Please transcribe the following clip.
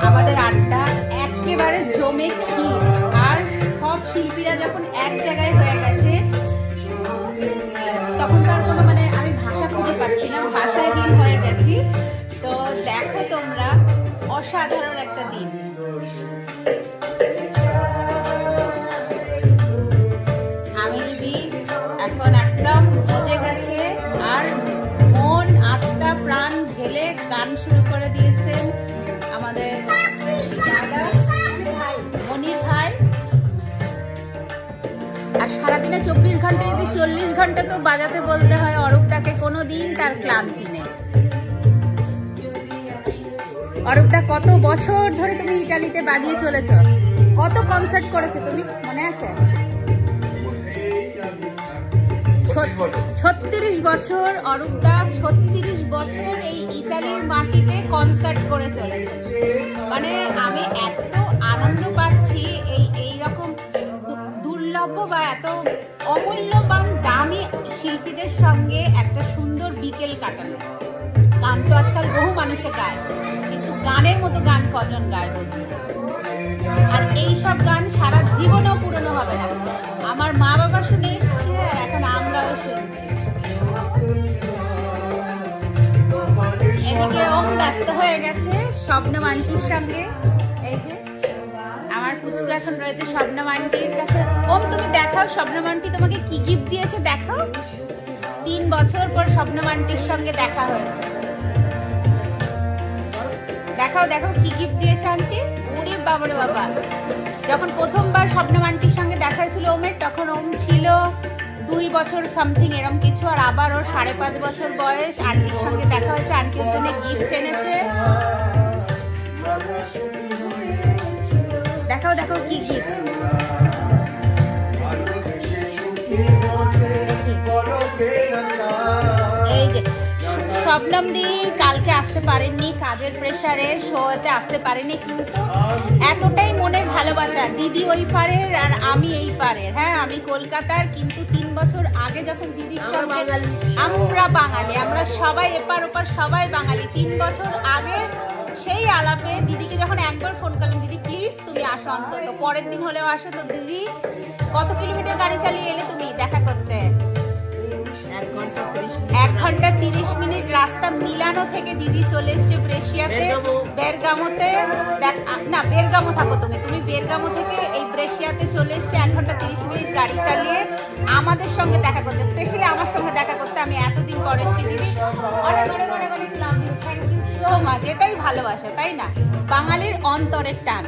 আমাদের আড্ডা একেবারে জমে ক্ষীর। আর সব শিল্পীরা যখন এক জায়গায় হয়ে গেছে তখন তার কোনো মানে আমি ভাষা খুঁজে পাচ্ছি না, ভাষাহীন হয়ে গেছি। তো দেখো তোমরা, অসাধারণ একটা দিন। আমি দিদি এখন একদম বুঝে গেছে আর মন আত্মা প্রাণ ঢেলে গান শুরু করে দিয়েছেন আমাদের দাদা মনির ভাই। আর সারাদিনে 24 ঘন্টা যদি 40 ঘন্টা তো বাজাতে বলতে হয় অরূপটাকে, কোনোদিন তার ক্লান্তি নেই। অরূপটা কত বছর ধরে তুমি ইটালিতে বাজিয়ে চলেছ, কত কনসার্ট করেছো তুমি মনে আছে? 36 বছর অরূপদা, 36 বছর এই ইটালির মাটিতে কনসার্ট করে চলেছে। মানে আমি এত আনন্দ পাচ্ছি এইরকম দুর্লভ বা এত অমূল্যবান দামি শিল্পীদের সঙ্গে একটা সুন্দর বিকেল কাটানো। গান তো আজকাল বহু মানুষে গায়, কিন্তু গানের মতো গান কজন গায় বলুন? আর এইসব গান সারা জীবনেও পুরনো হবে না। আমার মা বাবা শুনে এসছে আর এখন আমরাও শুনছি। এদিকে ওম ব্যস্ত হয়ে গেছে শবনম আন্টির সঙ্গে। এই যে আমার পুচকু এখন রয়েছে শবনম আন্টির কাছে। ওম তুমি দেখাও শবনম আন্টি তোমাকে কি গিফট দিয়েছে, দেখাও। 3 বছর পর শবনম আন্টির সঙ্গে দেখা হয়েছে। দেখাও দেখাও কি গিফট দিয়েছে আন্টি। ওরে বাবারে বাবা, যখন প্রথমবার শবনম আন্টির সঙ্গে দেখা হয়েছিল ওমের, তখন ওম ছিল 2 বছর সামথিং এরকম কিছু। আর আবার ওর 5.5 বছর বয়স, আন্টির সঙ্গে দেখা হয়েছে। আন্টির জন্য গিফট এনেছে। দেখাও দেখাও কি গিফট। এই যে শবনম দি কালকে আসতে পারেননি, কাজের প্রেসারে শোতে আসতে পারেনি, কিন্তু এতটাই মনের ভালোবাসা। দিদি ওই পারের আর আমি এই পারের। হ্যাঁ আমি কলকাতার, কিন্তু 3 বছর আগে যখন দিদির সঙ্গে আমরা বাঙালি, আমরা সবাই এপার ওপার সবাই বাঙালি। 3 বছর আগে সেই আলাপে দিদিকে যখন একবার ফোন করলাম, দিদি প্লিজ তুমি আসো, অন্তত পরের দিন হলেও আসো। তো দিদি কত কিলোমিটার গাড়ি চালিয়ে এলে তুমি দেখা করতে? 1 ঘন্টা 30 মিনিট রাস্তা মিলানো থেকে দিদি চলে এসছে ব্রেশিয়াতে, বেরগামোতে। না বেরগামো থাকো তুমি, তুমি বেরগামো থেকে এই ব্রেশিয়াতে চলে এসছে 1 ঘন্টা 30 মিনিট গাড়ি চালিয়ে আমাদের সঙ্গে দেখা করতে, স্পেশালি আমার সঙ্গে দেখা করতে। আমি এতদিন পরে এসছি দিদি, অনেক অনেক অনেক অনেক love you, thank you so much. এটাই ভালোবাসা, তাই না? বাঙালির অন্তরের টান।